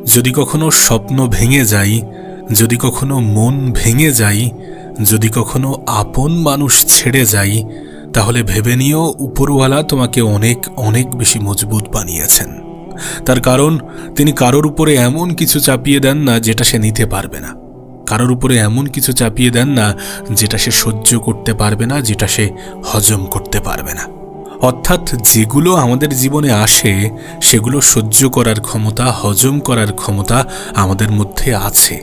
যদি কখনো স্বপ্ন ভেঙে যায়, যদি কখনো মন ভেঙে যায়, যদি কখনো আপন মানুষ ছেড়ে যায়, তাহলে ভেবে নিও উপরওয়ালা তোমাকে অনেক অনেক বেশি মজবুত বানিয়েছেন। তার কারণ তিনি কারোর উপরে এমন কিছু চাপিয়ে দেন না যেটা সে নিতে পারবে না, কারোর উপরে এমন কিছু চাপিয়ে দেন না যেটা সে সহ্য করতে পারবে না, যেটা সে হজম করতে পারবে না। অর্থাৎ যেগুলো আমাদের জীবনে আসে সেগুলো সহ্য করার ক্ষমতা, হজম করার ক্ষমতা আমাদের মধ্যে আছে,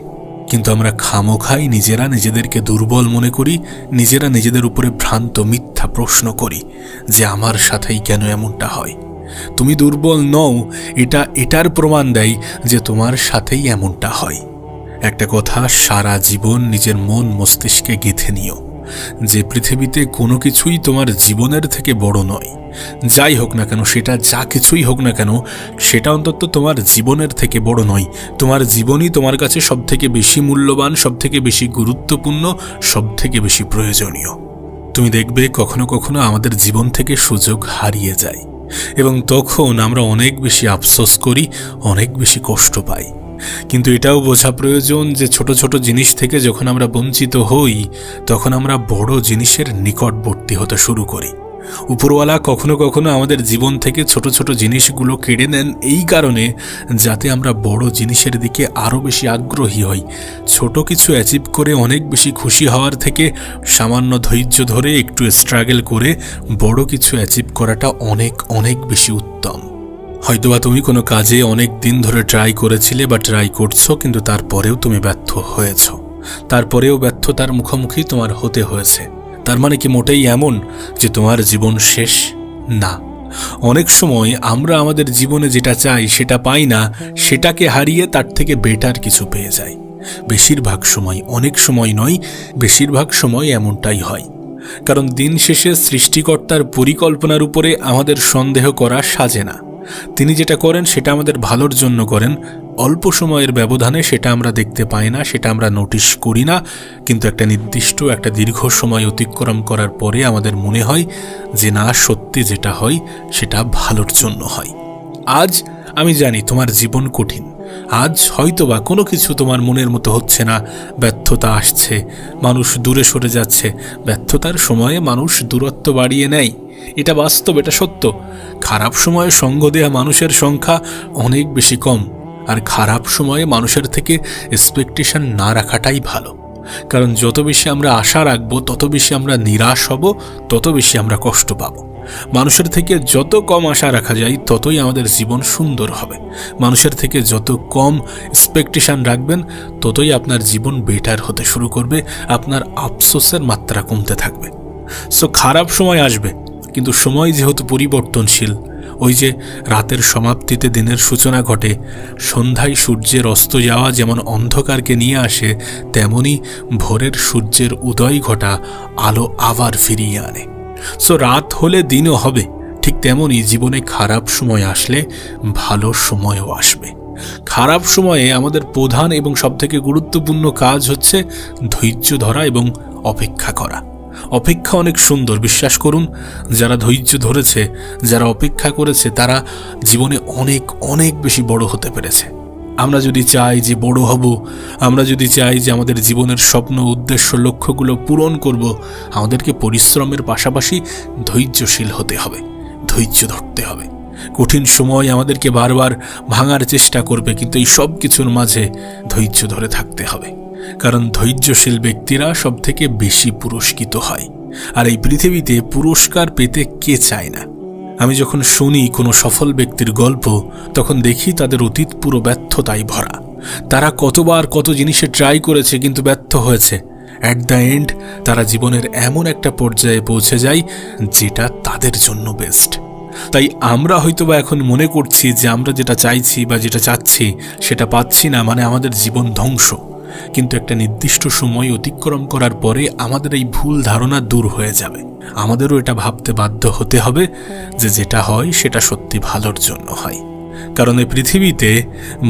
কিন্তু আমরা খামোখাই নিজেরা নিজেদেরকে দুর্বল মনে করি, নিজেরা নিজেদের উপরে ভ্রান্ত মিথ্যা প্রশ্ন করি যে আমার সাথেই কেন এমনটা হয়। তুমি দুর্বল নও, এটার প্রমাণ দেয় যে তোমার সাথেই এমনটা হয়। একটা কথা সারা জীবন নিজের মন মস্তিষ্কে গেঁথে নিও যে পৃথিবীতে কোনো কিছুই তোমার জীবনের থেকে বড় নয়। যাই হোক না কেন, সেটা যা কিছুই হোক না কেন, সেটা অন্তত তোমার জীবনের থেকে বড় নয়। তোমার জীবনই তোমার কাছে সবথেকে বেশি মূল্যবান, সবথেকে বেশি গুরুত্বপূর্ণ, সবথেকে বেশি প্রয়োজনীয়। তুমি দেখবে কখনো কখনো আমাদের জীবন থেকে সুযোগ হারিয়ে যায় এবং তখন আমরা অনেক বেশি আফসোস করি, অনেক বেশি কষ্ট পাই। কিন্তু এটাও বোঝা প্রয়োজন যে ছোট ছোট জিনিস থেকে যখন আমরা বঞ্চিত হই, তখন আমরা বড় জিনিসের নিকটবর্তী হতে শুরু করি। উপরওয়ালা কখনো কখনো আমাদের জীবন থেকে ছোট ছোট জিনিসগুলো কেড়ে নেন এই কারণে যাতে আমরা বড় জিনিসের দিকে আরও বেশি আগ্রহী হই। ছোট কিছু অ্যাচিভ করে অনেক বেশি খুশি হওয়ার থেকে সামান্য ধৈর্য ধরে একটু স্ট্রাগল করে বড় কিছু অ্যাচিভ করাটা অনেক অনেক বেশি উত্তম। হয়তোবা তুমি কোনো কাজে অনেক দিন ধরে ট্রাই করেছিলে বা ট্রাই করছো, কিন্তু তারপরেও তুমি ব্যর্থ হয়েছ, তারপরেও ব্যর্থতার মুখোমুখি তোমার হতে হয়েছে। তার মানে কি মোটেই এমন যে তোমার জীবন শেষ? না। অনেক সময় আমরা আমাদের জীবনে যেটা চাই সেটা পাই না, সেটাকে হারিয়ে তার থেকে বেটার কিছু পেয়ে যাই। বেশিরভাগ সময়, অনেক সময় নয়, বেশিরভাগ সময় এমনটাই হয়। কারণ দিন শেষে সৃষ্টিকর্তার পরিকল্পনার উপরে আমাদের সন্দেহ করা সাজে না। তিনি যেটা করেন সেটা আমাদের ভালোর জন্য করেন। অল্প সময়ের ব্যবধানে সেটা আমরা দেখতে পাই না, সেটা আমরা নোটিশ করি না, কিন্তু একটা নির্দিষ্ট একটা দীর্ঘ সময় অতিক্রম করার পরে আমাদের মনে হয় যে না, সত্যি যেটা হয় সেটা ভালোর জন্য হয়। আজ আমি জানি তোমার জীবন কঠিন, আজ হয়তোবা কোনো কিছু তোমার মনের মতো হচ্ছে না, ব্যর্থতা আসছে, মানুষ দূরে সরে যাচ্ছে। ব্যর্থতার সময়ে মানুষ দূরত্ব বাড়িয়ে নেয়, এটা বাস্তব, এটা সত্য। খারাপ সময়ে সঙ্গ দেয়া মানুষের সংখ্যা অনেক বেশি কম, আর খারাপ সময়ে মানুষের থেকে এক্সপেকটেশন না রাখাটাই ভালো। কারণ যত বেশি আমরা আশা রাখবো তত বেশি আমরা নিরাশ হব, তত বেশি আমরা কষ্ট পাব। মানুষের থেকে যত কম আশা রাখা যায় ততই আমাদের জীবন সুন্দর হবে। মানুষের থেকে যত কম এক্সপেকটেশন রাখবেন ততই আপনার জীবন বেটার হতে শুরু করবে, আপনার আফসোসের মাত্রা কমতে থাকবে। সো খারাপ সময় আসবে, কিন্তু সময় যেহেতু পরিবর্তনশীল, ওই যে রাতের সমাপ্তিতে দিনের সূচনা ঘটে, সন্ধ্যায় সূর্যের অস্ত যাওয়া যেমন অন্ধকারকে নিয়ে আসে, তেমনি ভোরের সূর্যের উদয় ঘটা আলো আবার ফিরিয়ে আনে। সো রাত হলে দিনও হবে, ঠিক তেমনি জীবনে খারাপ সময় আসলে ভালো সময়ও আসবে। খারাপ সময়ে আমাদের প্রধান এবং সবথেকে গুরুত্বপূর্ণ কাজ হচ্ছে ধৈর্য ধরা এবং অপেক্ষা করা। অপেক্ষা অনেক সুন্দর, বিশ্বাস করুন। যারা ধৈর্য ধরেছে, যারা অপেক্ষা করেছে, তারা জীবনে অনেক অনেক বেশি বড় হতে পেরেছে। আমরা যদি চাই যে বড় হব, আমরা যদি চাই যে আমাদের জীবনের স্বপ্ন, উদ্দেশ্য, লক্ষ্যগুলো পূরণ করব, আমাদেরকে পরিশ্রমের পাশাপাশি ধৈর্যশীল হতে হবে, ধৈর্য ধরতে হবে। কঠিন সময় আমাদেরকে বারবার ভাঙার চেষ্টা করবে, কিন্তু এই সব কিছুর মাঝে ধৈর্য ধরে থাকতে হবে। কারণ ধৈর্যশীল ব্যক্তিরা সব থেকে বেশি পুরস্কৃত হয়। আর এই পৃথিবীতে পুরস্কার পেতে কে চায় না? আমি যখন শুনি কোনো সফল ব্যক্তির গল্প, তখন দেখি তাদের অতীত পুরো ব্যর্থতায় ভরা। তারা কতবার কত জিনিসে ট্রাই করেছে কিন্তু ব্যর্থ হয়েছে। অ্যাট দ্য এন্ড তারা জীবনের এমন একটা পর্যায়ে পৌঁছে যায় যেটা তাদের জন্য বেস্ট। তাই আমরা হয়তোবা এখন মনে করছি যে আমরা যেটা চাইছি বা যেটা চাচ্ছি সেটা পাচ্ছি না, মানে আমাদের জীবন ধ্বংস। কিন্তু একটা নির্দিষ্ট সময় অতিক্রম করার পরে আমাদের এই ভুল ধারণা দূর হয়ে যাবে। আমাদেরও এটা ভাবতে বাধ্য হতে হবে যে যেটা হয় সেটা সত্যি ভালোর জন্য হয়। কারণ এই পৃথিবীতে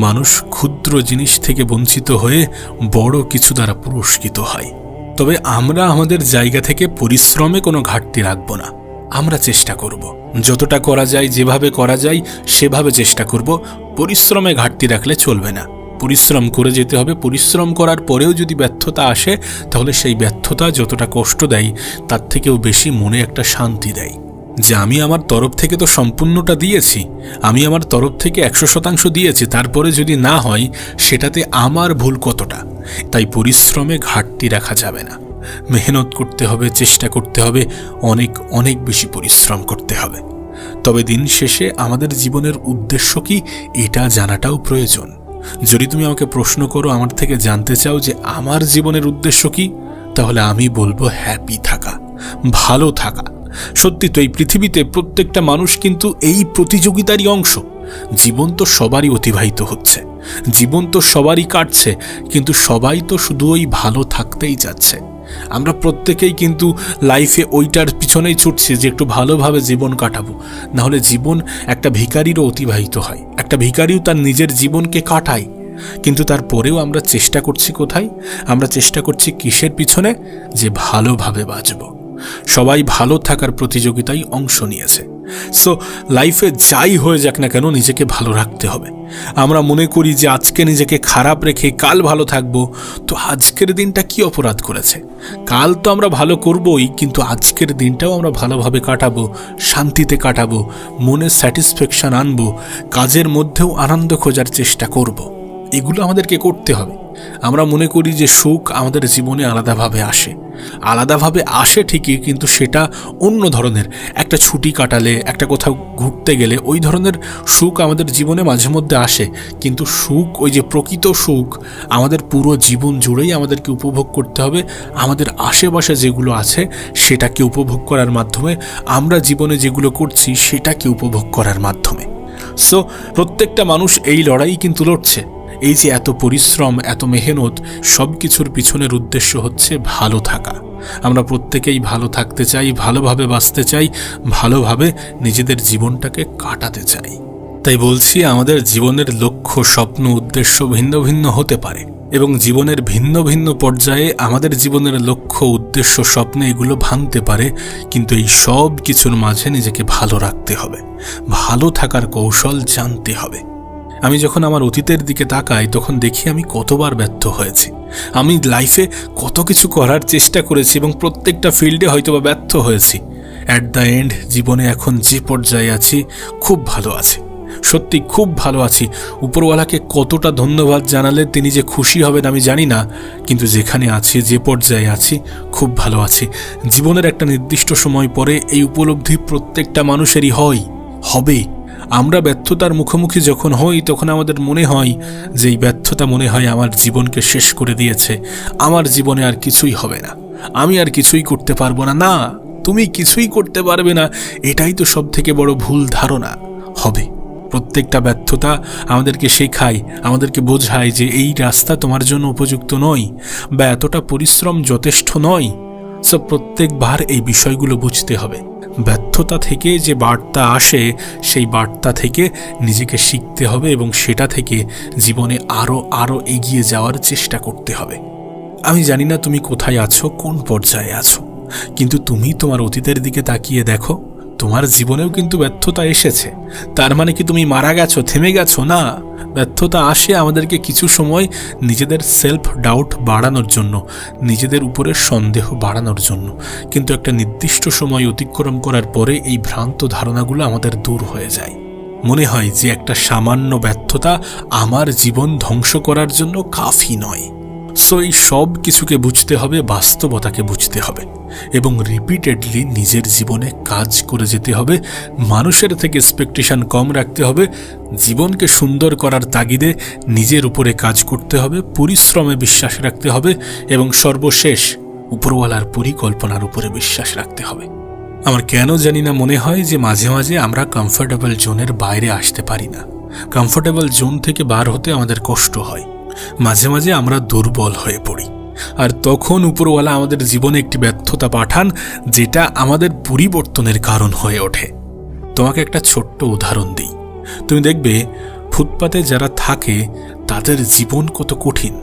মানুষ ক্ষুদ্র জিনিস থেকে বঞ্চিত হয়ে বড় কিছু দ্বারা পুরস্কৃত হয়। তবে আমরা আমাদের জায়গা থেকে পরিশ্রমে কোনো ঘাটতি রাখব না। আমরা চেষ্টা করব, যতটা করা যায়, যেভাবে করা যায় সেভাবে চেষ্টা করব। পরিশ্রমে ঘাটতি রাখলে চলবে না। পরিশ্রম করে যেতে হবে। পরিশ্রম করার পরেও যদি ব্যর্থতা আসে, তাহলে সেই ব্যর্থতা যতটা কষ্ট দেয় তার থেকেও বেশি মনে একটা শান্তি দেয়, যে আমি আমার তরফ থেকে তো সম্পূর্ণটা দিয়েছি, আমি আমার তরফ থেকে 100% দিয়েছি, তারপরে যদি না হয় সেটাতে আমার ভুল কতটা। তাই পরিশ্রমে ঘাটতি রাখা যাবে না। মেহনত করতে হবে, চেষ্টা করতে হবে, অনেক অনেক বেশি পরিশ্রম করতে হবে। তবে দিন শেষে আমাদের জীবনের উদ্দেশ্য কি, এটা জানাটাও প্রয়োজন। যদি তুমি আমাকে প্রশ্ন করো, আমার থেকে জানতে চাও যে আমার জীবনের উদ্দেশ্য কি, তাহলে আমি বলবো হ্যাপি থাকা, ভালো থাকা। সত্যি তো এই পৃথিবীতে প্রত্যেকটা মানুষ কিন্তু এই প্রতিযোগিতারই অংশ। জীবন তো সবারই অতিবাহিত হচ্ছে, জীবন তো সবারই কাটছে, কিন্তু সবাই তো শুধু ওই ভালো থাকতেই যাচ্ছে। আমরা প্রত্যেকেই কিন্তু লাইফে ওইটার পিছনেই ছুটছি যে একটু ভালোভাবে জীবন কাটাবো। নাহলে জীবন একটা ভিখারিরও অতিবাহিত হয়, একটা ভিখারিও তার নিজের জীবনকে কাটায়। কিন্তু তারপরেও আমরা চেষ্টা করছি কোথায়? আমরা চেষ্টা করছি কিসের পিছনে? যে ভালোভাবে বাঁচব। সবাই ভালো থাকার প্রতিযোগিতায় অংশ নিয়েছে। সো লাইফে যাই হয়ে যাক না কেন, নিজেকে ভালো রাখতে হবে। আমরা মনে করি যে আজকে নিজেকে খারাপ রেখে কাল ভালো থাকবো, তো আজকের দিনটা কি অপরাধ করেছে? কাল তো আমরা ভালো করবই, কিন্তু আজকের দিনটাও আমরা ভালোভাবে কাটাবো, শান্তিতে কাটাবো, মনে স্যাটিসফ্যাকশন আনবো, কাজের মধ্যেও আনন্দ খোঁজার চেষ্টা করব। এগুলো আমাদেরকে করতে হবে। আমরা মনে করি যে সুখ আমাদের জীবনে আলাদাভাবে আসে ঠিকই, কিন্তু সেটা অন্য ধরনের। একটা ছুটি কাটালে, একটা কোথাও ঘুরতে গেলে ওই ধরনের সুখ আমাদের জীবনে মাঝে মধ্যে আসে। কিন্তু সুখ, ওই যে প্রকৃত সুখ, আমাদের পুরো জীবন জুড়েই আমাদেরকে উপভোগ করতে হবে। আমাদের আশেপাশে যেগুলো আছে সেটাকে উপভোগ করার মাধ্যমে, আমরা জীবনে যেগুলো করছি সেটাকে উপভোগ করার মাধ্যমে। সো প্রত্যেকটা মানুষ এই লড়াই কিন্তু লড়ছে। এই যে এত পরিশ্রম, এত মেহনত, সব কিছুর পিছনের উদ্দেশ্য হচ্ছে ভালো থাকা। আমরা প্রত্যেকেই ভালো থাকতে চাই, ভালোভাবে বাঁচতে চাই, ভালোভাবে নিজেদের জীবনটাকে কাটাতে চাই। তাই বলছি, আমাদের জীবনের লক্ষ্য, স্বপ্ন, উদ্দেশ্য ভিন্ন ভিন্ন হতে পারে, এবং জীবনের ভিন্ন ভিন্ন পর্যায়ে আমাদের জীবনের লক্ষ্য, উদ্দেশ্য, স্বপ্ন এগুলো ভাঙতে পারে। কিন্তু এই সব কিছুর মাঝে নিজেকে ভালো রাখতে হবে, ভালো থাকার কৌশল জানতে হবে। আমি যখন আমার অতীতের দিকে তাকাই, তখন দেখি আমি কতবার ব্যর্থ হয়েছি। আমি লাইফে কত কিছু করার চেষ্টা করেছি এবং প্রত্যেকটা ফিল্ডে হয়তোবা ব্যর্থ হয়েছি। অ্যাট দ্য এন্ড জীবনে এখন যে পর্যায়ে আছি, খুব ভালো আছি, সত্যি খুব ভালো আছি। উপরওয়ালাকে কতটা ধন্যবাদ জানালে তিনি যে খুশি হবেন আমি জানি না, কিন্তু যেখানে আছি, যে পর্যায়ে আছি, খুব ভালো আছি। জীবনের একটা নির্দিষ্ট সময় পরে এই উপলব্ধি প্রত্যেকটা মানুষেরই হবে। আমরা ব্যর্থতার মুখোমুখি যখন হই, তখন আমাদের মনে হয় যে এই ব্যর্থতা মনে হয় আমার জীবনকে শেষ করে দিয়েছে, আমার জীবনে আর কিছুই হবে না, আমি আর কিছুই করতে পারবো না। না, তুমি কিছুই করতে পারবে না, এটাই তো সব থেকে বড় ভুল ধারণা। হবে। প্রত্যেকটা ব্যর্থতা আমাদেরকে শেখায়, আমাদেরকে বোঝায় যে এই রাস্তা তোমার জন্য উপযুক্ত নয়, বা এতটা পরিশ্রম যথেষ্ট নয়। সব প্রত্যেকবার এই বিষয়গুলো বুঝতে হবে। ব্যর্থতা থেকে যে বার্তা আসে, সেই বার্তা থেকে নিজেকে শিখতে হবে এবং সেটা থেকে জীবনে আরও এগিয়ে যাওয়ার চেষ্টা করতে হবে। আমি জানি না তুমি কোথায় আছো, কোন পর্যায়ে আছো, কিন্তু তুমি তোমার অতীতের দিকে তাকিয়ে দেখো, তোমার জীবনেও কিন্তু ব্যর্থতা এসেছে। তার মানে কি তুমি মারা গেছো, থেমে গেছো? না, ব্যর্থতা আসে আমাদেরকে কিছু সময় নিজেদের সেলফ ডাউট বাড়ানোর জন্য, নিজেদের উপরে সন্দেহ বাড়ানোর জন্য। কিন্তু একটা নির্দিষ্ট সময় অতিক্রম করার পরে এই ভ্রান্ত ধারণাগুলো আমাদের দূর হয়ে যায়। মনে হয় যে একটা সামান্য ব্যর্থতা আমার জীবন ধ্বংস করার জন্য কাফি নয়। সো এই সব কিছুকে বুঝতে হবে, বাস্তবতাকে বুঝতে হবে এবং রিপিটেডলি নিজের জীবনে কাজ করে যেতে হবে। মানুষের থেকে এক্সপেকটেশন কম রাখতে হবে, জীবনকে সুন্দর করার তাগিদে নিজের উপরে কাজ করতে হবে, পরিশ্রমে বিশ্বাস রাখতে হবে এবং সর্বশেষ উপরওয়ালার পরিকল্পনার উপরে বিশ্বাস রাখতে হবে। আমার কেন জানি না মনে হয় যে মাঝে মাঝে আমরা কমফোর্টেবল জোনের বাইরে আসতে পারি না। কমফোর্টেবল জোন থেকে বার হতে আমাদের কষ্ট হয়, মাঝে মাঝে আমরা দুর্বল হয়ে পড়ি, আর তখন উপরওয়ালা আমাদের জীবনে একটি ব্যর্থতা পাঠান, যেটা আমাদের পরিবর্তনের কারণ হয়ে ওঠে। তোমাকে একটা ছোট্ট উদাহরণ দিই। তুমি দেখবে ফুটপাতে যারা থাকে তাদের জীবন কত কঠিন,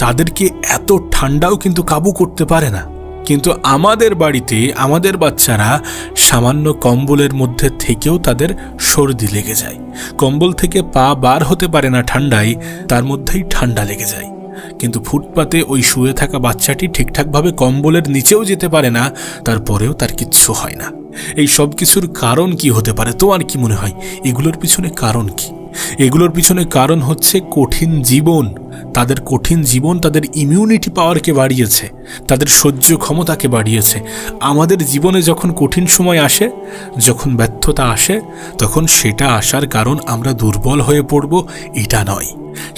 তাদেরকে এত ঠান্ডাও কিন্তু কাবু করতে পারে না। কিন্তু আমাদের বাড়িতে আমাদের বাচ্চারা সামান্য কম্বলের মধ্যে থেকেও তাদের সর্দি লেগে যায়। কম্বল থেকে পা বার হতে পারে না ঠান্ডায়, তার মধ্যেই ঠান্ডা লেগে যায়। কিন্তু ফুটপাতে ওই শুয়ে থাকা বাচ্চাটি ঠিকঠাকভাবে কম্বলের নিচেও যেতে পারে না, তারপরেও তার কিচ্ছু হয় না। এই সব কিছুর কারণ কি হতে পারে? তোমার কি মনে হয় এগুলোর পিছনে কারণ কি? এগুলোর পিছনে কারণ হচ্ছে কঠিন জীবন। তাদের কঠিন জীবন তাদের ইমিউনিটি পাওয়ারকে বাড়িয়েছে, তাদের সহ্য ক্ষমতাকে বাড়িয়েছে। আমাদের জীবনে যখন কঠিন সময় আসে, যখন ব্যর্থতা আসে, তখন সেটা আসার কারণ আমরা দুর্বল হয়ে পড়ব এটা নয়।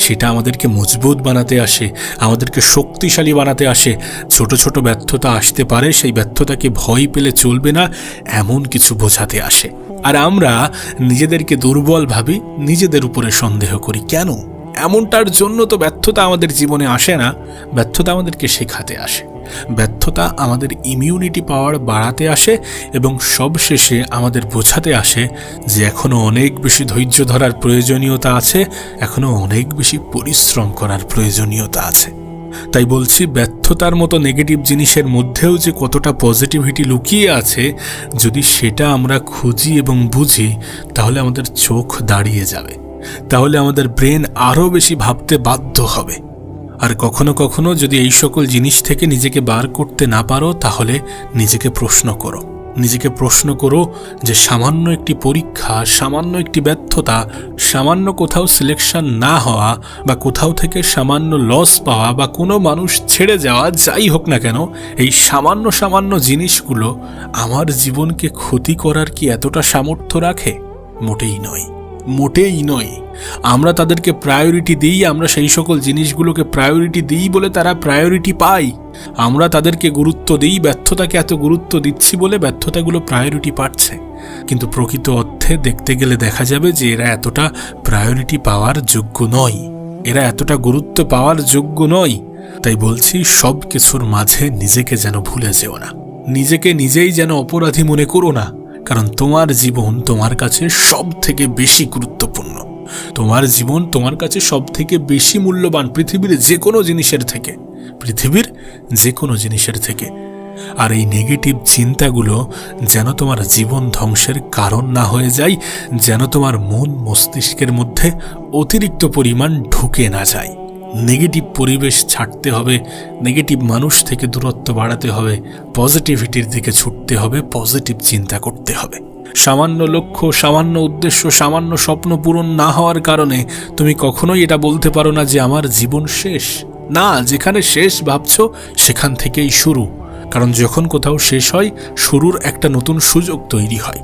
সেটা আমাদেরকে মজবুত বানাতে আসে, আমাদেরকে শক্তিশালী বানাতে আসে। ছোট ছোট ব্যর্থতা আসতে পারে, সেই ব্যর্থতাকে ভয় পেলে চলবে না এমন কিছু বোঝাতে আসে। আর আমরা নিজেদেরকে দুর্বল ভাবি, নিজেদের উপরে সন্দেহ করি। কেন? এমনটার জন্য তো ব্যর্থতা আমাদের জীবনে আসে না। ব্যর্থতা আমাদেরকে শেখাতে আসে, ব্যর্থতা আমাদের ইমিউনিটি পাওয়ার বাড়াতে আসে এবং সবশেষে আমাদের বোঝাতে আসে যে এখনও অনেক বেশি ধৈর্য ধরার প্রয়োজনীয়তা আছে, এখনও অনেক বেশি পরিশ্রম করার প্রয়োজনীয়তা আছে। তাই বলছি, ব্যর্থতার মতো নেগেটিভ জিনিসের মধ্যেও যে কতটা পজিটিভিটি লুকিয়ে আছে, যদি সেটা আমরা খুঁজি এবং বুঝি, তাহলে আমাদের চোখ দাঁড়িয়ে যাবে, তাহলে আমাদের ব্রেন আরও বেশি ভাবতে বাধ্য হবে। আর কখনো কখনো যদি এই সকল জিনিস থেকে নিজেকে বার করতে না পারো, তাহলে নিজেকে প্রশ্ন করো যে সামান্য একটি পরীক্ষা, সামান্য একটি ব্যর্থতা, সামান্য কোথাও সিলেকশন না হওয়া বা কোথাও থেকে সামান্য লস পাওয়া বা কোনো মানুষ ছেড়ে যাওয়া, যাই হোক না কেন, এই সামান্য সামান্য জিনিসগুলো আমার জীবনকে ক্ষতি করার কি এতটা সামর্থ্য রাখে? মোটেই নয়। আমরা তাদেরকে প্রায়োরিটি দিই, আমরা সেই সকল জিনিসগুলোকে প্রায়োরিটি দিই বলে তারা প্রায়োরিটি পায়। আমরা তাদেরকে গুরুত্ব দিই, ব্যর্থতাকে এত গুরুত্ব দিচ্ছি বলে ব্যর্থতাগুলো প্রায়োরিটি পাচ্ছে। কিন্তু প্রকৃত অর্থে দেখতে গেলে দেখা যাবে যে এরা এতটা প্রায়োরিটি পাওয়ার যোগ্য নয়, এরা এতটা গুরুত্ব পাওয়ার যোগ্য নয়। তাই বলছি, সব কিছুর মাঝে নিজেকে যেন ভুলে যেও না, নিজেকে নিজেই যেন অপরাধী মনে করো না। কারণ তোমার জীবন তোমার কাছে সব থেকে বেশি গুরুত্বপূর্ণ, তোমার জীবন তোমার কাছে সব থেকে বেশি মূল্যবান পৃথিবীর যে কোনো জিনিসের থেকে। আর এই নেগেটিভ চিন্তাগুলো যেন তোমার জীবন ধ্বংসের কারণ না হয়ে যায়, যেন তোমার মন মস্তিষ্কের মধ্যে অতিরিক্ত পরিমাণ ঢুকে না যায়। নেগেটিভ পরিবেশ ছাড়তে হবে, নেগেটিভ মানুষ থেকে দূরত্ব বাড়াতে হবে, পজিটিভিটির দিকে ছুটতে হবে, পজিটিভ চিন্তা করতে হবে। সামান্য লক্ষ্য, সামান্য উদ্দেশ্য, সামান্য স্বপ্ন পূরণ না হওয়ার কারণে তুমি কখনোই এটা বলতে পারো না যে আমার জীবন শেষ। না, যেখানে শেষ ভাবছো সেখান থেকেই শুরু। কারণ যখন কোথাও শেষ হয়, শুরুর একটা নতুন সুযোগ তৈরি হয়।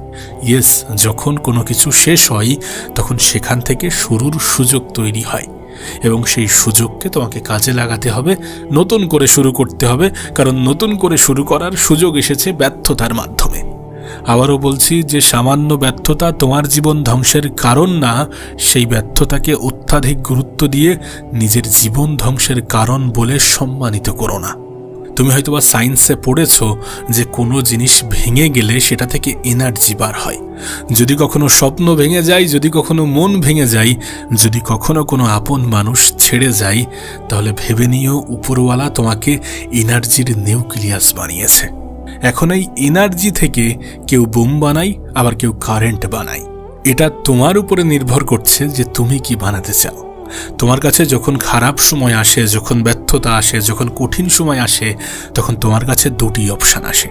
ইয়েস, যখন কোনো কিছু শেষ হয়, তখন সেখান থেকে শুরুর সুযোগ তৈরি হয় এবং সেই সুযোগকে তোমাকে কাজে লাগাতে হবে, নতুন করে শুরু করতে হবে। কারণ নতুন করে শুরু করার সুযোগ এসেছে ব্যর্থতার মাধ্যমে। আবারও বলছি যে সামান্য ব্যর্থতা তোমার জীবন ধ্বংসের কারণ না, সেই ব্যর্থতাকে অত্যাধিক গুরুত্ব দিয়ে নিজের জীবন ধ্বংসের কারণ বলে সম্মানিত করো না। তুমি হয়তোবা সায়েন্সে পড়েছ যে কোনো জিনিস ভেঙে গেলে সেটা থেকে এনার্জি বার হয়। যদি কখনো স্বপ্ন ভেঙে যায়, যদি কখনো মন ভেঙে যায়, যদি কখনো কোনো আপন মানুষ ছেড়ে যায়, তাহলে ভেবে নিও উপরওয়ালা তোমাকে এনার্জির নিউক্লিয়াস বানিয়েছে। এখন এই এনার্জি থেকে কেউ বোম বানায়, আবার কেউ কারেন্ট বানায়। এটা তোমার উপরে নির্ভর করছে যে তুমি কি বানাতে চাও। তোমার কাছে যখন খারাপ সময় আসে, যখন ব্যর্থতা আসে, যখন কঠিন সময় আসে, তখন তোমার কাছে দুটি অপশান আসে।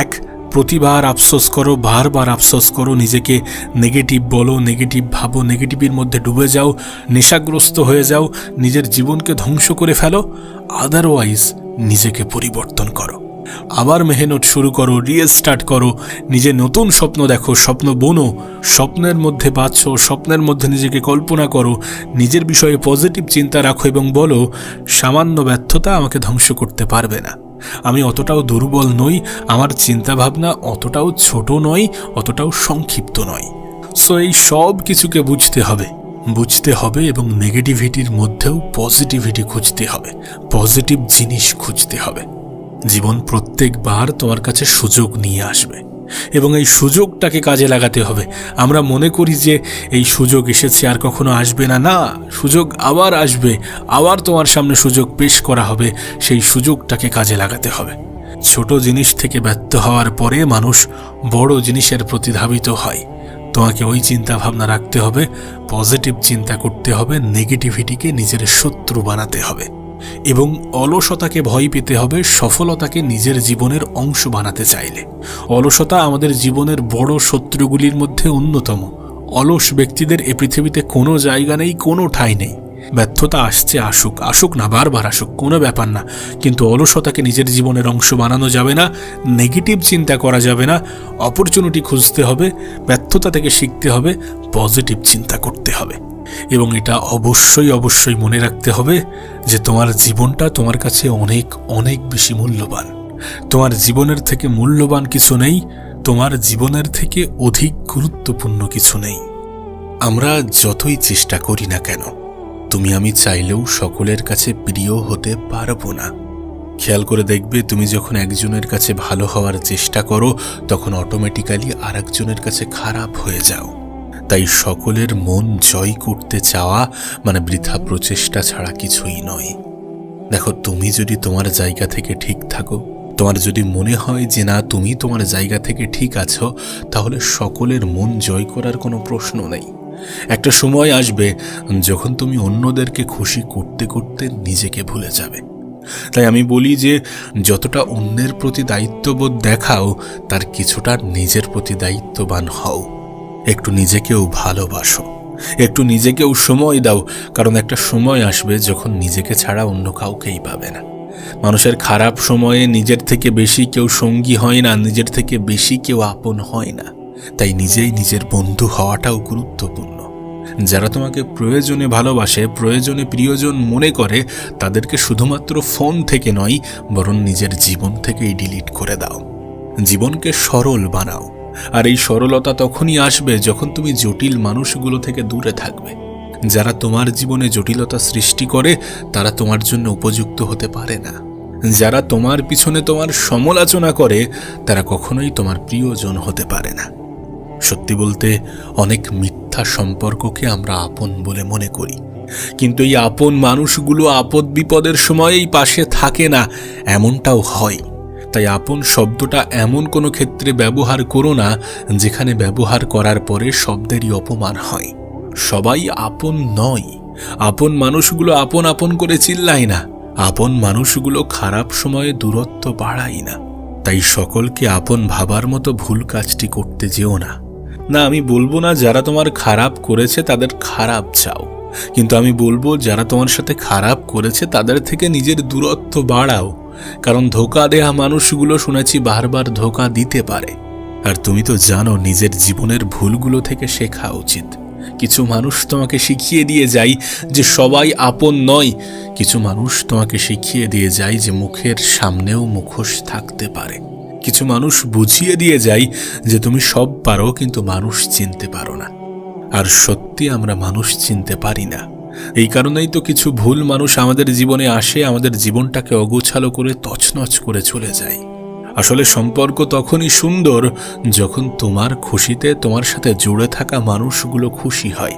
এক, প্রতিবার আফসোস করো, বারবার আফসোস করো, নিজেকে নেগেটিভ বলো, নেগেটিভ ভাবো, নেগেটিভের মধ্যে ডুবে যাও, নেশাগ্রস্ত হয়ে যাও, নিজের জীবনকে ধ্বংস করে ফেলো। আদারওয়াইজ নিজেকে পরিবর্তন করো, আবার মেহনত শুরু করো, রিস্টার্ট করো, নিজে নতুন স্বপ্ন দেখো, স্বপ্ন বোনো, স্বপ্নের মধ্যে বাঁচো, স্বপ্নের মধ্যে নিজেকে কল্পনা করো, নিজের বিষয়ে পজিটিভ চিন্তা রাখো এবং বলো, সামান্য ব্যর্থতা আমাকে ধ্বংস করতে পারবে না। আমি অতটাও দুর্বল নই, আমার চিন্তাভাবনা অতটাও ছোট নয়, অতটাও সংক্ষিপ্ত নয়। সো এই সব কিছুকে বুঝতে হবে এবং নেগেটিভিটির মধ্যেও পজিটিভিটি খুঁজতে হবে, পজিটিভ জিনিস খুঁজতে হবে। জীবন প্রত্যেকবার তোমার কাছে সুযোগ নিয়ে আসবে এবং এই সুযোগটাকে কাজে লাগাতে হবে। আমরা মনে করি যে এই সুযোগ এসেছে আর কখনো আসবে না। না, সুযোগ আবার আসবে, আবার তোমার সামনে সুযোগ পেশ করা হবে, সেই সুযোগটাকে কাজে লাগাতে হবে। ছোট জিনিস থেকে ব্যর্থ হওয়ার পরে মানুষ বড় জিনিসের প্রতি ধাবিত হয়। তোমাকে ওই চিন্তা ভাবনা রাখতে হবে, পজিটিভ চিন্তা করতে হবে, নেগেটিভিটিকে নিজের শত্রু বানাতে হবে এবং অলসতাকে ভয় পেতে হবে সফলতাকে নিজের জীবনের অংশ বানাতে চাইলে। অলসতা আমাদের জীবনের বড় শত্রুগুলির মধ্যে অন্যতম। অলস ব্যক্তিদের এ পৃথিবীতে কোনো জায়গা নেই, কোনো ঠাঁই নেই। ব্যর্থতা আসছে, আসুক, আসুক না, বারবার আসুক, কোনো ব্যাপার না, কিন্তু অলসতাকে নিজের জীবনের অংশ বানানো যাবে না, নেগেটিভ চিন্তা করা যাবে না। অপরচুনিটি খুঁজতে হবে, ব্যর্থতা থেকে শিখতে হবে, পজিটিভ চিন্তা করতে হবে। এবং এটা অবশ্যই অবশ্যই মনে রাখতে হবে যে তোমার জীবনটা তোমার কাছে অনেক অনেক বেশি মূল্যবান। তোমার জীবনের থেকে মূল্যবান কিছু নেই, তোমার জীবনের থেকে অধিক গুরুত্বপূর্ণ কিছু নেই। আমরা যতই চেষ্টা করি না কেন, তুমি আমি চাইলেও সকলের কাছে প্রিয় হতে পারবো না। খেয়াল করে দেখবে, তুমি যখন একজনের কাছে ভালো হওয়ার চেষ্টা করো তখন অটোমেটিক্যালি আরেকজনের কাছে খারাপ হয়ে যাও। তাই সকলের মন জয় করতে চাওয়া মানে বৃথা প্রচেষ্টা ছাড়া কিছুই নয়। দেখো, তুমি যদি তোমার জায়গা থেকে ঠিক থাকো, তোমার যদি মনে হয় যে না তুমি তোমার জায়গা থেকে ঠিক আছো, তাহলে সকলের মন জয় করার কোনো প্রশ্ন নেই। একটা সময় আসবে যখন তুমি অন্যদেরকে খুশি করতে করতে নিজেকে ভুলে যাবে। তাই আমি বলি যে যতটা অন্যের প্রতি দায়িত্ববোধ দেখাও, তার কিছুটা নিজের প্রতি দায়িত্ববান হও। একটু নিজেকেও ভালোবাসো, একটু নিজেকেও সময় দাও, কারণ একটা সময় আসবে যখন নিজেকে ছাড়া অন্য কাউকেই পাবে না। মানুষের খারাপ সময়ে নিজের থেকে বেশি কেউ সঙ্গী হয় না, নিজের থেকে বেশি কেউ আপন হয় না। তাই নিজেই নিজের বন্ধু হওয়াটাও গুরুত্বপূর্ণ। যারা তোমাকে প্রয়োজনে ভালোবাসে, প্রয়োজনে প্রিয়জন মনে করে, তাদেরকে শুধুমাত্র ফোন থেকে নয় বরং নিজের জীবন থেকেই ডিলিট করে দাও। জীবনকে সরল বানাও। আর এই সরলতা তখনই আসবে যখন তুমি জটিল মানুষগুলো থেকে দূরে থাকবে। যারা তোমার জীবনে জটিলতা সৃষ্টি করে তারা তোমার জন্য উপযুক্ত হতে পারে না। যারা তোমার পিছনে তোমার সমালোচনা করে তারা কখনোই তোমার প্রিয়জন হতে পারে না। সত্যি বলতে, অনেক মিথ্যা সম্পর্ককে আমরা আপন বলে মনে করি, কিন্তু এই আপন মানুষগুলো আপদ বিপদের সময়েই পাশে থাকে না, এমনটাও হয়। তাই আপন শব্দটা এমন কোনো ক্ষেত্রে ব্যবহার করো না যেখানে ব্যবহার করার পরে শব্দেরই অপমান হয়। সবাই আপন নয়। আপন মানুষগুলো আপন আপন করে চিল্লায় না, আপন মানুষগুলো খারাপ সময়ে দূরত্ব বাড়ায় না। তাই সকলকে আপন ভাবার মতো ভুল কাজটি করতে যেও না। না, আমি বলবো না যারা তোমার খারাপ করেছে তাদের খারাপ চাও, কিন্তু আমি বলবো যারা তোমার সাথে খারাপ করেছে তাদের থেকে নিজের দূরত্ব বাড়াও। কারণ ধোঁকা দেয়া মানুষগুলো শুনেছি বারবার ধোঁকা দিতে পারে। আর তুমি তো জানো নিজের জীবনের ভুলগুলো থেকে শেখা উচিত। কিছু মানুষ তোমাকে শিখিয়ে দিয়ে যায় যে সবাই আপন নয়, কিছু মানুষ তোমাকে শিখিয়ে দিয়ে যায় যে মুখের সামনেও মুখোশ থাকতে পারে। কিছু মানুষ বুঝিয়ে দিয়ে যায় যে তুমি সব পারো কিন্তু মানুষ চিনতে পারো না। আর সত্যি আমরা মানুষ চিনতে পারি না। এই কারণেই তো কিছু ভুল মানুষ আমাদের জীবনে আসে, আমাদের জীবনটাকে অগোছালো করে তছনছ করে চলে যায়। আসলে সম্পর্ক তখনই সুন্দর যখন তোমার খুশিতে তোমার সাথে জুড়ে থাকা মানুষগুলো খুশি হয়।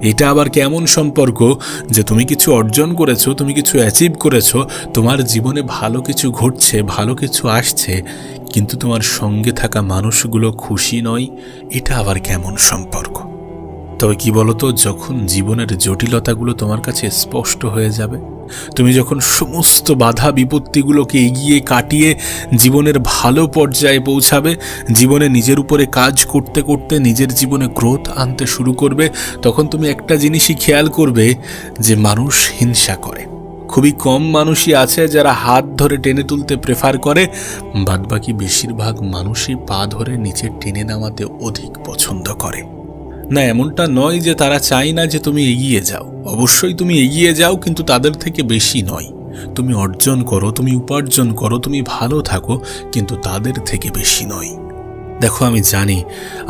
এটা আবার কেমন সম্পর্ক যে তুমি কিছু অর্জন করেছো, তুমি কিছু অ্যাচিভ করেছো, তোমার জীবনে ভালো কিছু ঘটছে, ভালো কিছু আসছে, কিন্তু তোমার সঙ্গে থাকা মানুষগুলো খুশি নয়? এটা আবার কেমন সম্পর্ক? তবে কি বলতো, যখন জীবনের জটিলতাগুলো তোমার কাছে স্পষ্ট হয়ে যাবে, তুমি যখন সমস্ত বাধা বিপত্তিগুলোকে এগিয়ে কাটিয়ে জীবনের ভালো পর্যায়ে পৌঁছাবে, জীবনে নিজের উপরে কাজ করতে করতে নিজের জীবনে গ্রোথ আনতে শুরু করবে, তখন তুমি একটা জিনিসই খেয়াল করবে যে মানুষ হিংসা করে। খুবই কম মানুষই আছে যারা হাত ধরে টেনে তুলতে প্রেফার করে, বাদবাকি বেশিরভাগ মানুষই পা ধরে নিচে টেনে নামাতে অধিক পছন্দ করে। না, এমনটা নয় যে তারা চায় না যে তুমি এগিয়ে যাও। অবশ্যই তুমি এগিয়ে যাও, কিন্তু তাদের থেকে বেশি নয়। তুমি অর্জন করো, তুমি উপার্জন করো, তুমি ভালো থাকো, কিন্তু তাদের থেকে বেশি নয়। দেখো, আমি জানি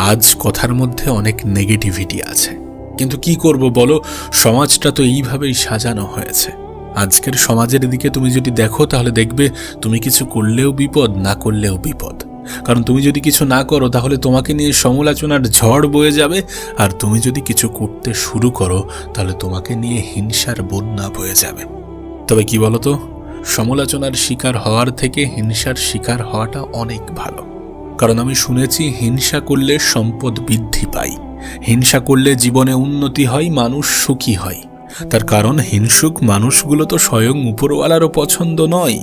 আজ কথার মধ্যে অনেক নেগেটিভিটি আছে, কিন্তু কি করব বলো, সমাজটা তো এইভাবেই সাজানো হয়েছে। আজকের সমাজের দিকে তুমি যদি দেখো তাহলে দেখবে তুমি কিছু করলেও বিপদ, না করলেও বিপদ। কারণ তুমি যদি কিছু না করো তাহলে তোমাকে নিয়ে সমালোচনার ঝড় বয়ে যাবে, আর তুমি যদি কিছু করতে শুরু করো তাহলে তোমাকে নিয়ে হিংসার বন্যা বয়ে যাবে। তবে কি বলতো, সমালোচনার শিকার হওয়ার থেকে হিংসার শিকার হওয়াটা অনেক ভালো। কারণ আমি শুনেছি হিংসা করলে সম্পদ বৃদ্ধি পায়, হিংসা করলে জীবনে উন্নতি হয়, মানুষ সুখী হয়। তার কারণ হিংসুক মানুষগুলো তো স্বয়ং উপরওয়ালারও পছন্দ নয়।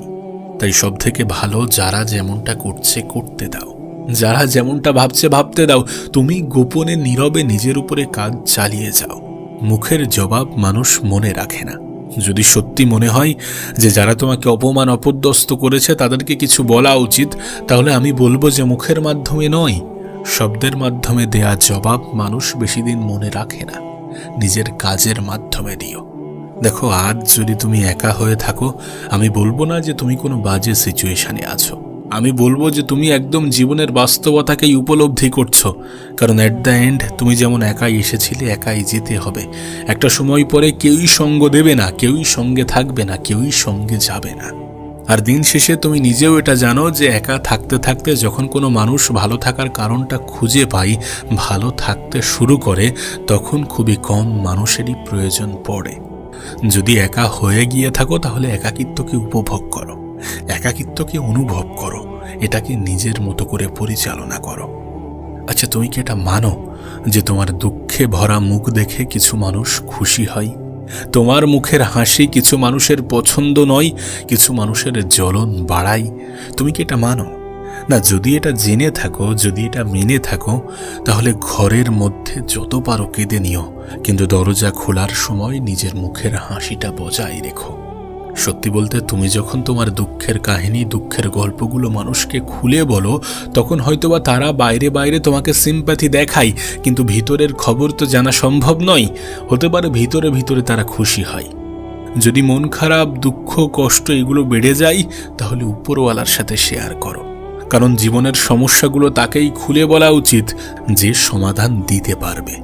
তাই সব থেকে ভালো যারা যেমনটা করছে করতে দাও, যারা যেমনটা ভাবছে ভাবতে দাও। তুমি গোপনে নীরবে নিজের উপরে কাজ চালিয়ে যাও। মুখের জবাব মানুষ মনে রাখে না। যদি সত্যি মনে হয় যে যারা তোমাকে অপমান অপদস্থ করেছে তাদেরকে কিছু বলা উচিত, তাহলে আমি বলবো যে মুখের মাধ্যমে নয়, শব্দের মাধ্যমে দেয়া জবাব মানুষ বেশি দিন মনে রাখে না। নিজের কাজের মাধ্যমে দিও। দেখো, আজ যদি তুমি একা হয়ে থাকো, আমি বলবো না যে তুমি কোনো বাজে সিচুয়েশনে আছো। আমি বলবো যে তুমি একদম জীবনের বাস্তবতাকেই উপলব্ধি করছো। কারণ এট দ্য এন্ড তুমি যেমন একাই এসেছিলে, একাই যেতে হবে। একটা সময় পরে কেউই সঙ্গ দেবে না, কেউই সঙ্গে থাকবে না, কেউই সঙ্গে যাবে না। আর দিন শেষে তুমি নিজেও এটা জানো যে একা থাকতে থাকতে যখন কোনো মানুষ ভালো থাকার কারণটা খুঁজে পায়, ভালো থাকতে শুরু করে, তখন খুবই কম মানুষেরই প্রয়োজন পড়ে। যদি একা হয়ে গিয়ে থাকো তাহলে একাকিত্বকে উপভোগ করো, একাকিত্বকে অনুভব করো, এটাকে নিজের মতো করে পরিচালনা করো। আচ্ছা, তুমি কি এটা মানো যে তোমার দুঃখে ভরা মুখ দেখে কিছু মানুষ খুশি হয়? তোমার মুখের হাসি কিছু মানুষের পছন্দ নয়, কিছু মানুষের জ্বলন বাড়ায়। তুমি কি এটা মানো? না, যদি এটা জেনে থাকো, যদি এটা মেনে থাকো, তাহলে ঘরের মধ্যে যত পারো কেঁদে নিও, কিন্তু দরজা খোলার সময় নিজের মুখের হাসিটা বজায় রেখো। সত্যি বলতে, তুমি যখন তোমার দুঃখের কাহিনী, দুঃখের গল্পগুলো মানুষকে খুলে বলো, তখন হয়তোবা তারা বাইরে বাইরে তোমাকে সিম্প্যাথি দেখায়, কিন্তু ভিতরের খবর তো জানা সম্ভব নয়। হতে পারে ভিতরে ভিতরে তারা খুশি হয়। যদি মন খারাপ, দুঃখ, কষ্ট এগুলো বেড়ে যায়, তাহলে উপরওয়ালার সাথে শেয়ার করো। কারণ জীবনের সমস্যাগুলো তাকেই খুলে বলা উচিত যে সমাধান দিতে পারবে।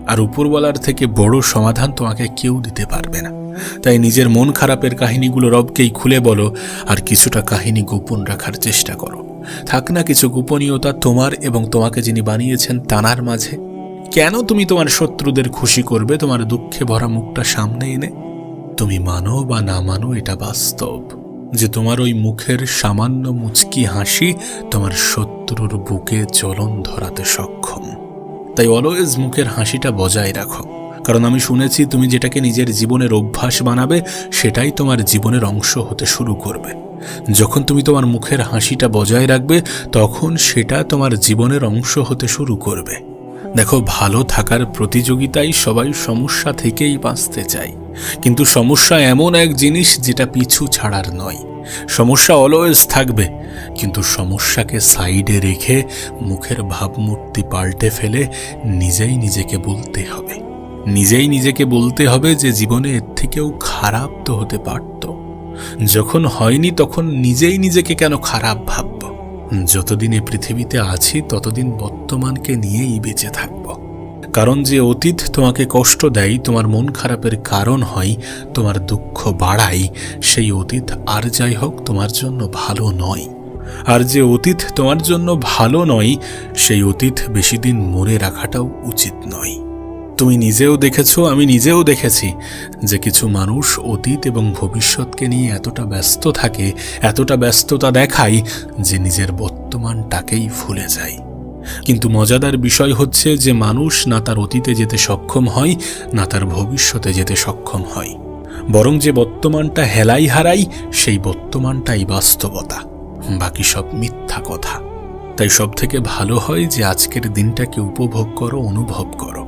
আর উপরওয়ালার থেকে বড় সমাধান তোমাকে কেউ দিতে পারবে না। তাই নিজের মন খারাপের কাহিনীগুলো রবকেই খুলে বলো, আর কিছুটা কাহিনী গোপন রাখার চেষ্টা করো। থাক না কিছু গোপনীয়তা তোমার এবং তোমাকে যিনি বানিয়েছেন তানার মাঝে। কেন তুমি তোমার শত্রুদের খুশি করবে তোমার দুঃখে ভরা মুখটা সামনে এনে? তুমি মানো বা না মানো, এটা বাস্তব যে তোমার ওই মুখের সামান্য মুচকি হাসি তোমার শত্রুর বুকে জ্বলন ধরাতে সক্ষম। তাই অলওয়েজ মুখের হাসিটা বজায় রাখো। কারণ আমি শুনেছি তুমি যেটাকে নিজের জীবনের অভ্যাস বানাবে, সেটাই তোমার জীবনের অংশ হতে শুরু করবে। যখন তুমি তোমার মুখের হাসিটা বজায় রাখবে, তখন সেটা তোমার জীবনের অংশ হতে শুরু করবে। দেখো, ভালো থাকার প্রতিযোগিতায় সবাই সমস্যা থেকেই বাঁচতে চায়, কিন্তু সমস্যা এমন এক জিনিস যেটা পিছু ছাড়ার নয়। সমস্যা অলওয়েজ থাকবে, কিন্তু সমস্যাকে সাইডে রেখে মুখের ভাবমূর্তি পাল্টে ফেলে নিজেই নিজেকে বলতে হবে, নিজেই নিজেকে বলতে হবে যে জীবনে এর থেকেও খারাপ তো হতে পারত। যখন হয়নি তখন নিজেই নিজেকে কেন খারাপ ভাবব? যতদিন এই পৃথিবীতে আছি ততদিন বর্তমানকে নিয়েই বেঁচে থাকব। কারণ যে অতীত তোমাকে কষ্ট দেয়, তোমার মন খারাপের কারণ হয়, তোমার দুঃখ বাড়ায়, সেই অতীত আর যাই হোক তোমার জন্য ভালো নয়। আর যে অতীত তোমার জন্য ভালো নয়, সেই অতীত বেশি দিন মনে রাখাটাও উচিত নয়। তুমি নিজেও দেখেছো, আমি নিজেও দেখেছি যে কিছু মানুষ অতীত এবং ভবিষ্যৎকে নিয়ে এতটা ব্যস্ত থাকে, এতটা ব্যস্ততা দেখায় যে নিজের বর্তমানটাকেই ভুলে যায়। কিন্তু মজাদার বিষয় হচ্ছে যে মানুষ না তার অতীতে যেতে সক্ষম হয়, না তার ভবিষ্যতে যেতে সক্ষম হয়, বরং যে বর্তমানটা হেলাই হারাই, সেই বর্তমানটাই বাস্তবতা, বাকি সব মিথ্যা কথা। তাই সব থেকে ভালো হয় যে আজকের দিনটাকে উপভোগ করো, অনুভব করো।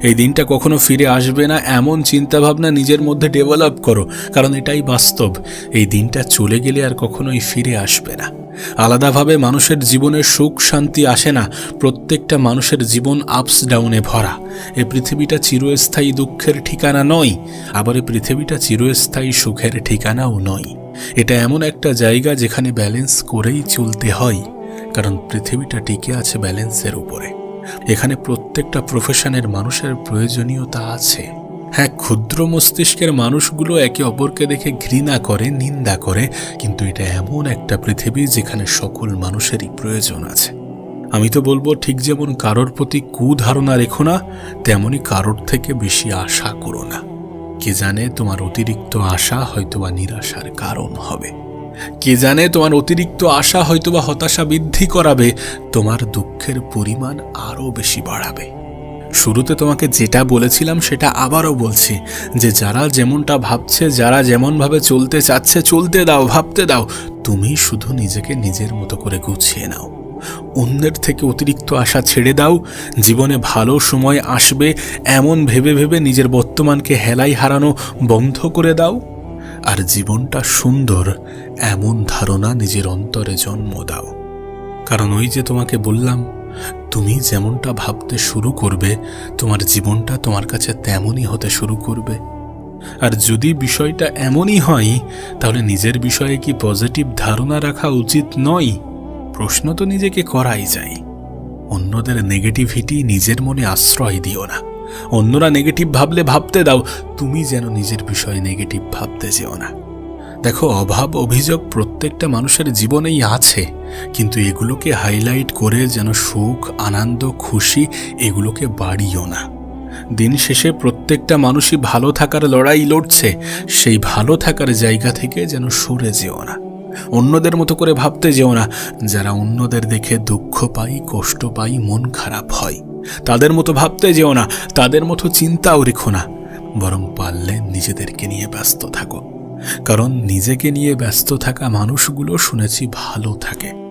এই দিনটা কখনো ফিরে আসবে না এমন চিন্তাভাবনা নিজের মধ্যে ডেভেলপ করো, কারণ এটাই বাস্তব। এই দিনটা চলে গেলে আর কখনোই ফিরে আসবে না। আলাদাভাবে মানুষের জীবনে সুখ শান্তি আসে না। প্রত্যেকটা মানুষের জীবন আপস ডাউনে ভরা। এই পৃথিবীটা চিরস্থায়ী দুঃখের ঠিকানা নয়, আবার এই পৃথিবীটা চিরস্থায়ী সুখের ঠিকানাও নয়। এটা এমন একটা জায়গা যেখানে ব্যালেন্স করেই চলতে হয়, কারণ পৃথিবীটা টিকে আছে ব্যালেন্সের উপরে। এখানে প্রত্যেকটা প্রফেশনের মানুষের প্রয়োজনীয়তা আছে। হ্যাঁ, ক্ষুদ্র মস্তিষ্কের মানুষগুলো একে অপরকে দেখে ঘৃণা করে, নিন্দা করে, কিন্তু এটা এমন একটা পৃথিবী যেখানে সকল মানুষেরই প্রয়োজন আছে। আমি তো বলবো, ঠিক যেমন কারোর প্রতি কুধারণা রেখো না, তেমনি কারোর থেকে বেশি আশা করো না। কে জানে তোমার অতিরিক্ত আশা হয়তোবা নিরাশার কারণ হবে। কে জানে তোমার অতিরিক্ত আশা হয়তোবা হতাশা বৃদ্ধি করাবে, তোমার দুঃখের পরিমাণ আরও বেশি বাড়াবে। শুরুতে তোমাকে যেটা বলেছিলাম সেটা আবারও বলছি, যে যারা যেমনটা ভাবছে, যারা যেমনভাবে চলতে চাচ্ছে, চলতে দাও, ভাবতে দাও। তুমি শুধু নিজেকে নিজের মতো করে গুছিয়ে নাও। অন্যের থেকে অতিরিক্ত আশা ছেড়ে দাও। জীবনে ভালো সময় আসবে এমন ভেবে ভেবে নিজের বর্তমানকে হেলাই হারানো বন্ধ করে দাও। আর জীবনটা সুন্দর এমন ধারণা নিজের অন্তরে জন্ম দাও। কারণ ওই যে তোমাকে বললাম, তুমি যেমনটা ভাবতে শুরু করবে, তোমার জীবনটা তোমার কাছে তেমনই হতে শুরু করবে। আর যদি বিষয়টা এমনই হয়, তাহলে নিজের বিষয়ে কি পজিটিভ ধারণা রাখা উচিত নয়? প্রশ্ন তো নিজেকে করাই যায়। অন্যদের নেগেটিভিটি নিজের মনে আশ্রয় দিও না। অন্যরা নেগেটিভ ভাবলে ভাবতে দাও, তুমি যেন নিজের বিষয়ে নেগেটিভ ভাবতে যেও না। দেখো, অভাব অভিযোগ প্রত্যেকটা মানুষের জীবনেই আছে, কিন্তু এগুলোকে হাইলাইট করে যেন সুখ, আনন্দ, খুশি এগুলোকে বাড়িও না। দিন শেষে প্রত্যেকটা মানুষই ভালো থাকার লড়াই লড়ছে, সেই ভালো থাকার জায়গা থেকে যেন সরে যেও না। অন্যদের মতো করে ভাবতে যেও না। যারা অন্যদের দেখে দুঃখ পাই, কষ্ট পাই, মন খারাপ হয়, তাদের মতো ভাবতে যেও না, তাদের মতো চিন্তাও রেখো না। বরং পারলে নিজেদেরকে নিয়ে ব্যস্ত থাকো। কারণ নিজেকে নিয়ে ব্যস্ত থাকা মানুষগুলো শুনেছি ভালো থাকে।